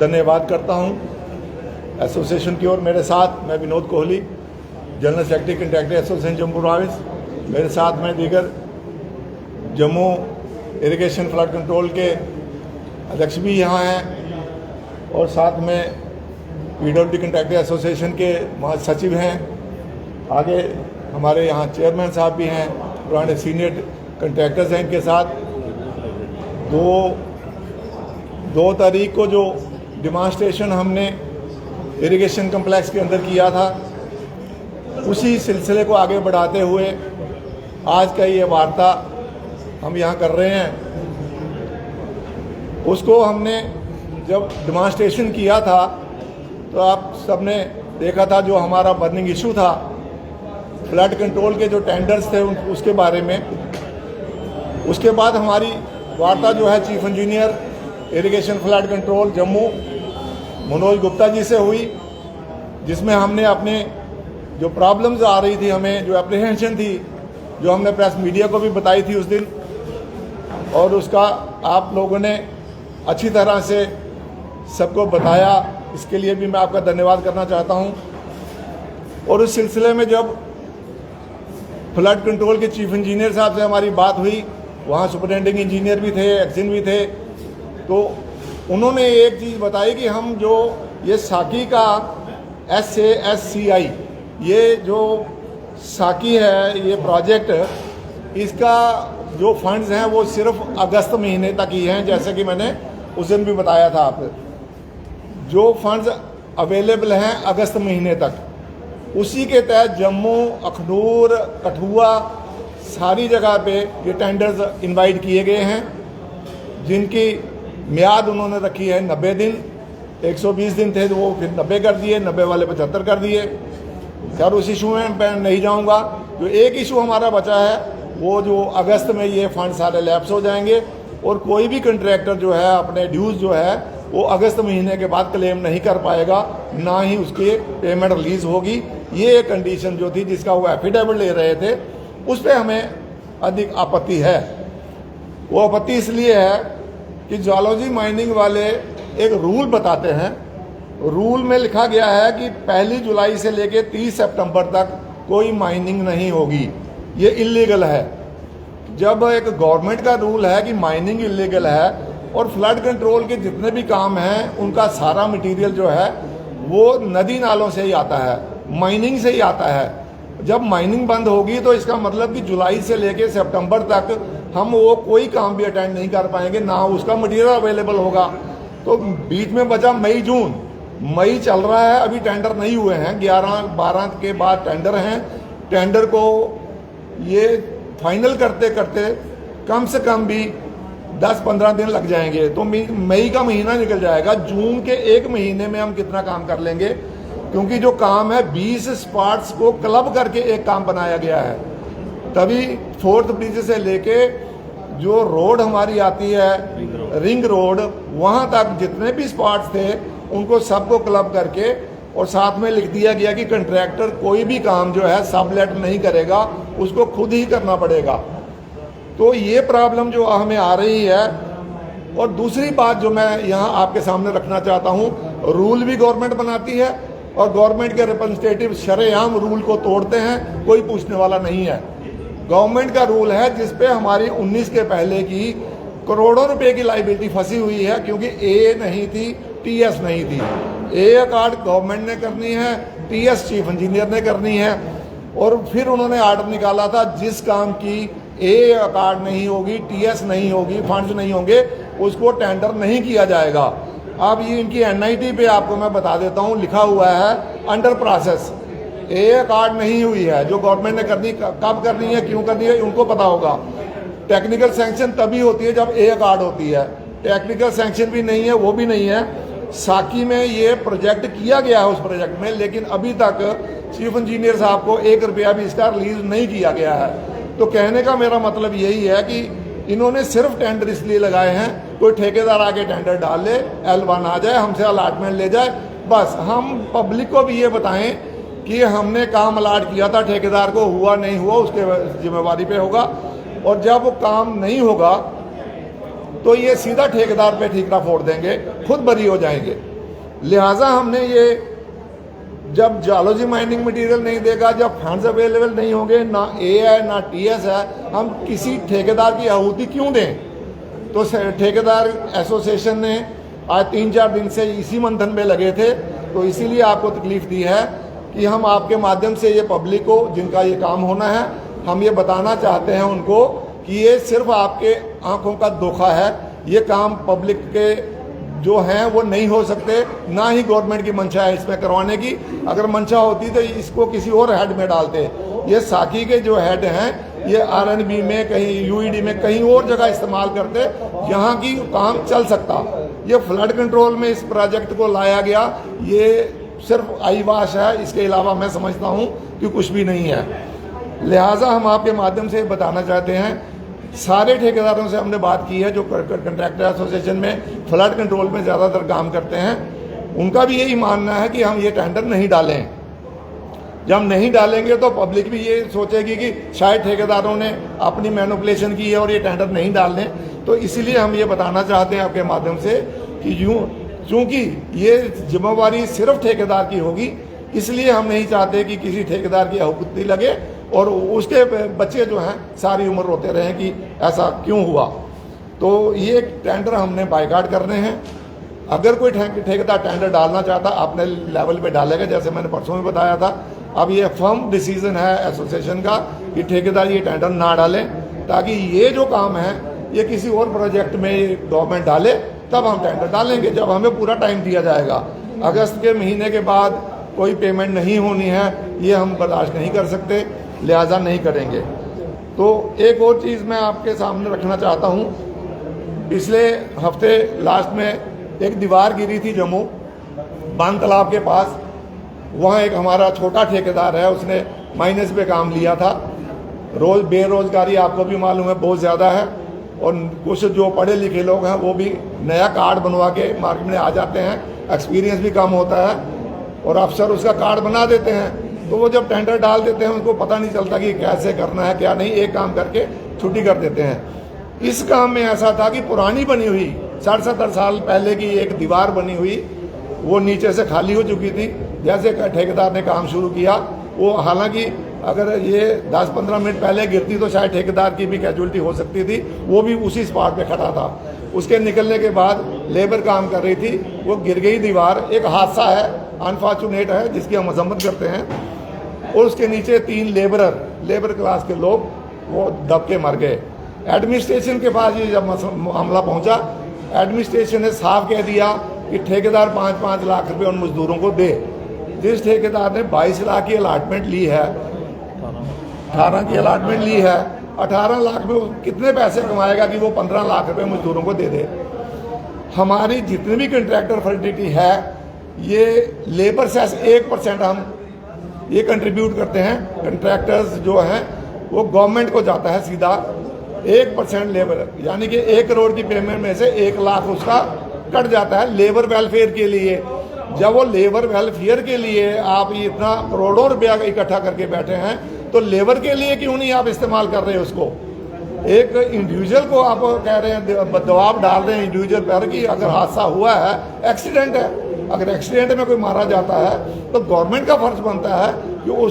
धन्यवाद करता हूं एसोसिएशन की ओर। मेरे साथ मैं Vinod Kohli, general secretary contractor association Jammu province, मेरे साथ में दीगर जम्मू इरिगेशन फ्लड कंट्रोल के अध्यक्ष भी यहाँ हैं और साथ में पीडब्ल्यूडी कंट्रैक्टर एसोसिएशन के महासचिव हैं। आगे हमारे यहाँ चेयरमैन साहब भी हैं, पुराने सीनियर कंट्रैक्टर्स हैं। इनके साथ दो तारीख को जो डिमॉन्स्ट्रेशन हमने इरिगेशन कम्प्लेक्स के अंदर किया था, उसी सिलसिले को आगे बढ़ाते हुए आज का ये वार्ता हम यहाँ कर रहे हैं। उसको हमने जब डिमॉन्स्ट्रेशन किया था तो आप सबने देखा था जो हमारा बर्निंग इशू था फ्लड कंट्रोल के जो टेंडर्स थे उसके बारे में। उसके बाद हमारी वार्ता जो है chief engineer irrigation flood control Jammu Manoj Gupta ji से हुई, जिसमें हमने अपने जो प्रॉब्लम्स आ रही थी, हमें जो एप्रीहेंशन थी, जो हमने प्रेस मीडिया को भी बताई थी उस दिन, और उसका आप लोगों ने अच्छी तरह से सबको बताया। इसके लिए भी मैं आपका धन्यवाद करना चाहता हूं। और उस सिलसिले में जब फ्लड कंट्रोल के चीफ इंजीनियर साहब से हमारी बात हुई, वहाँ सुपरिटेंडिंग इंजीनियर भी थे, एक्सिन भी थे, तो उन्होंने एक चीज़ बताई कि हम जो ये साकी का SASCI, ये जो साकी है ये प्रोजेक्ट, इसका जो फंड्स हैं वो सिर्फ अगस्त महीने तक ही हैं। जैसे कि मैंने उस दिन भी बताया था आप, जो फंड्स अवेलेबल हैं अगस्त महीने तक, उसी के तहत जम्मू, अखनूर, कठुआ सारी जगह पे ये टेंडर्स इनवाइट किए गए हैं, जिनकी मियाद उन्होंने रखी है 90 दिन। 120 दिन थे तो वो फिर 90 कर दिए, 90 वाले 75 कर दिए। खैर उस इशू में मैं नहीं जाऊंगा। जो एक इशू हमारा बचा है वो जो अगस्त में ये फंड सारे लैप्स हो जाएंगे और कोई भी कंट्रैक्टर जो है अपने ड्यूज जो है वो अगस्त महीने के बाद क्लेम नहीं कर पाएगा, ना ही उसकी पेमेंट रिलीज होगी। ये एक कंडीशन जो थी जिसका वो एफिडेविट ले रहे थे, उस पर हमें अधिक आपत्ति है। वो आपत्ति इसलिए है कि ज्वालॉजी माइनिंग वाले एक रूल बताते हैं। रूल में लिखा गया है कि 1 जुलाई से लेकर 30 सितंबर तक कोई माइनिंग नहीं होगी। ये इलीगल है। जब एक गवर्नमेंट का रूल है कि माइनिंग इलीगल है और फ्लड कंट्रोल के जितने भी काम हैं उनका सारा मटेरियल जो है वो नदी नालों से ही आता है, माइनिंग से ही आता है। जब माइनिंग बंद होगी तो इसका मतलब कि जुलाई से लेकर सितंबर तक हम वो कोई काम भी अटेंड नहीं कर पाएंगे, ना उसका मटेरियल अवेलेबल होगा। तो बीच में बचा मई जून, मई चल रहा है, अभी टेंडर नहीं हुए हैं, 11-12 के बाद टेंडर हैं। टेंडर को ये फाइनल करते करते कम से कम भी 10-15 दिन लग जाएंगे, तो मई का महीना निकल जाएगा। जून के 1 महीने में हम कितना काम कर लेंगे, क्योंकि जो काम है 20 स्पॉट्स को क्लब करके एक काम बनाया गया है। तभी 4th ब्रिज से लेके जो रोड हमारी आती है रिंग रोड, वहाँ तक जितने भी स्पॉट्स थे उनको सबको क्लब करके, और साथ में लिख दिया गया कि कंट्रैक्टर कोई भी काम जो है सबलेट नहीं करेगा, उसको खुद ही करना पड़ेगा। तो ये प्रॉब्लम जो हमें आ रही है। और दूसरी बात जो मैं यहाँ आपके सामने रखना चाहता हूँ, रूल भी गवर्नमेंट बनाती है और गवर्नमेंट के रिप्रेजेंटेटिव शरेआम रूल को तोड़ते हैं, कोई पूछने वाला नहीं है। गवर्नमेंट का रूल है जिसपे हमारी 19 के पहले की करोड़ों रुपए की लाइबिलिटी फंसी हुई है, क्योंकि ए नहीं थी, TS नहीं थी। ए कार्ड गवर्नमेंट ने करनी है, TS चीफ इंजीनियर ने करनी है। और फिर उन्होंने आर्डर निकाला था जिस काम की ए कार्ड नहीं होगी, TS नहीं होगी, फंड्स नहीं होंगे, उसको टेंडर नहीं किया जाएगा। अब ये इनकी NIT पे आपको मैं बता देता हूँ, लिखा हुआ है अंडर प्रोसेस। ए कार्ड नहीं हुई है, जो गवर्नमेंट ने करनी, कब करनी है, क्यों करनी है, उनको पता होगा। टेक्निकल सैंक्शन तभी होती है जब ए कार्ड होती है। टेक्निकल सैंक्शन भी नहीं है, वो भी नहीं है। साकी में ये प्रोजेक्ट किया गया है उस प्रोजेक्ट में, लेकिन अभी तक चीफ इंजीनियर साहब को 1 रुपया भी इसका रिलीज नहीं किया गया है। तो कहने का मेरा मतलब यही है कि इन्होंने सिर्फ टेंडर इसलिए लगाए हैं, कोई ठेकेदार आके टेंडर डाल ले, L1 आ जाए, हमसे अलाटमेंट ले जाए, बस हम पब्लिक को भी ये बताएं कि हमने काम अलाट किया था, ठेकेदार को हुआ नहीं हुआ उसके जिम्मेवारी पे होगा। और जब वो काम नहीं होगा तो ये सीधा ठेकेदार पे ठीकरा फोड़ देंगे, खुद बरी हो जाएंगे। लिहाजा हमने ये, जब जियोलॉजी माइनिंग मटेरियल नहीं देगा, जब फंड्स अवेलेबल नहीं होंगे, ना ए है ना टीएस है, हम किसी ठेकेदार की आहुति क्यों दें। तो ठेकेदार एसोसिएशन ने आज 3-4 दिन से इसी मंथन में लगे थे, तो इसीलिए आपको तकलीफ दी है कि हम आपके माध्यम से ये पब्लिक को, जिनका ये काम होना है, हम ये बताना चाहते हैं उनको कि ये सिर्फ आपके आंखों का धोखा है। ये काम पब्लिक के जो हैं वो नहीं हो सकते, ना ही गवर्नमेंट की मंशा है इसमें करवाने की। अगर मंशा होती तो इसको किसी और हेड में डालते। ये साकी के जो हेड हैं ये आरएनबी में, कहीं यूईडी में, कहीं और जगह इस्तेमाल करते, यहाँ की काम चल सकता। ये फ्लड कंट्रोल में इस प्रोजेक्ट को लाया गया, ये सिर्फ आईवाश है, इसके अलावा मैं समझता हूँ कि कुछ भी नहीं है। लिहाजा हम आपके माध्यम से बताना चाहते हैं, सारे ठेकेदारों से हमने बात की है जो कंट्रैक्टर एसोसिएशन में फ्लड कंट्रोल में ज़्यादातर काम करते हैं, उनका भी यही मानना है कि हम ये टेंडर नहीं डालें। जब हम नहीं डालेंगे तो पब्लिक भी ये सोचेगी कि शायद ठेकेदारों ने अपनी मैनिपुलेशन की है और ये टेंडर नहीं डालने। तो इसीलिए हम ये बताना चाहते हैं आपके माध्यम से कि चूँकि ये जिम्मेवारी सिर्फ ठेकेदार की होगी, इसलिए हम नहीं चाहते कि किसी ठेकेदार की आहुति लगे और उसके बच्चे जो हैं सारी उम्र रोते रहें कि ऐसा क्यों हुआ। तो ये टेंडर हमने बाइकाट करने हैं। अगर कोई ठेकेदार टेंडर डालना चाहता अपने लेवल पे डालेगा, जैसे मैंने परसों में बताया था। अब ये फर्म डिसीजन है एसोसिएशन का कि ठेकेदार ये टेंडर ना डालें, ताकि ये जो काम है ये किसी और प्रोजेक्ट में गवर्नमेंट डाले, तब हम टेंडर डालेंगे, जब हमें पूरा टाइम दिया जाएगा। अगस्त के महीने के बाद कोई पेमेंट नहीं होनी है, ये हम बर्दाश्त नहीं कर सकते, लिहाजा नहीं करेंगे। तो एक और चीज़ मैं आपके सामने रखना चाहता हूँ। पिछले हफ्ते लास्ट में एक दीवार गिरी थी जम्मू बांध तालाब के पास। वहाँ एक हमारा छोटा ठेकेदार है, उसने माइनस पे काम लिया था। बेरोजगारी आपको भी मालूम है बहुत ज़्यादा है, और कुछ जो पढ़े लिखे लोग हैं वो भी नया कार्ड बनवा के मार्केट में आ जाते हैं, एक्सपीरियंस भी कम होता है, और अफसर उसका कार्ड बना देते हैं। तो वो जब टेंडर डाल देते हैं उनको पता नहीं चलता कि कैसे करना है क्या नहीं, एक काम करके छुट्टी कर देते हैं। इस काम में ऐसा था कि पुरानी बनी हुई 60-70 साल पहले की एक दीवार बनी हुई, वो नीचे से खाली हो चुकी थी। जैसे ठेकेदार ने काम शुरू किया, वो हालांकि अगर ये 10-15 मिनट पहले गिरती तो शायद ठेकेदार की भी कैजुअलिटी हो सकती थी, वो भी उसी स्पॉट पे खड़ा था। उसके निकलने के बाद लेबर काम कर रही थी, वो गिर गई दीवार। एक हादसा है, अनफॉर्चुनेट है, जिसकी हम मजम्मत करते हैं। और उसके नीचे 3 लेबर क्लास के लोग वो दब के मर गए। एडमिनिस्ट्रेशन के पास ये जब मामला पहुंचा, एडमिनिस्ट्रेशन ने साफ कह दिया कि ठेकेदार 5-5 लाख रुपए उन मजदूरों को दे। जिस ठेकेदार ने 22 लाख की अलॉटमेंट ली है, 18 की अलॉटमेंट ली है, 18 लाख में कितने पैसे कमाएगा कि वो 15 लाख रुपए मजदूरों को दे दे। हमारी जितनी भी कंट्रैक्टर फैसिलिटी है, ये लेबर सेस 1% हम ये कंट्रीब्यूट करते हैं। कंट्रैक्टर्स जो हैं वो गवर्नमेंट को जाता है सीधा 1% लेबर, यानी कि 1 करोड़ की पेमेंट में से 1 लाख उसका कट जाता है लेबर वेलफेयर के लिए। जब वो लेबर वेलफेयर के लिए आप इतना करोड़ों रुपया इकट्ठा करके बैठे हैं, तो लेबर के लिए क्यों नहीं आप इस्तेमाल कर रहे हैं उसको। एक इंडिविजुअल को आप कह रहे हैं, दबाव डाल रहे हैं इंडिविजुअल पर कि अगर हादसा हुआ है, एक्सीडेंट है, अगर एक्सीडेंट में कोई मारा जाता है तो गवर्नमेंट का फर्ज बनता है कि उस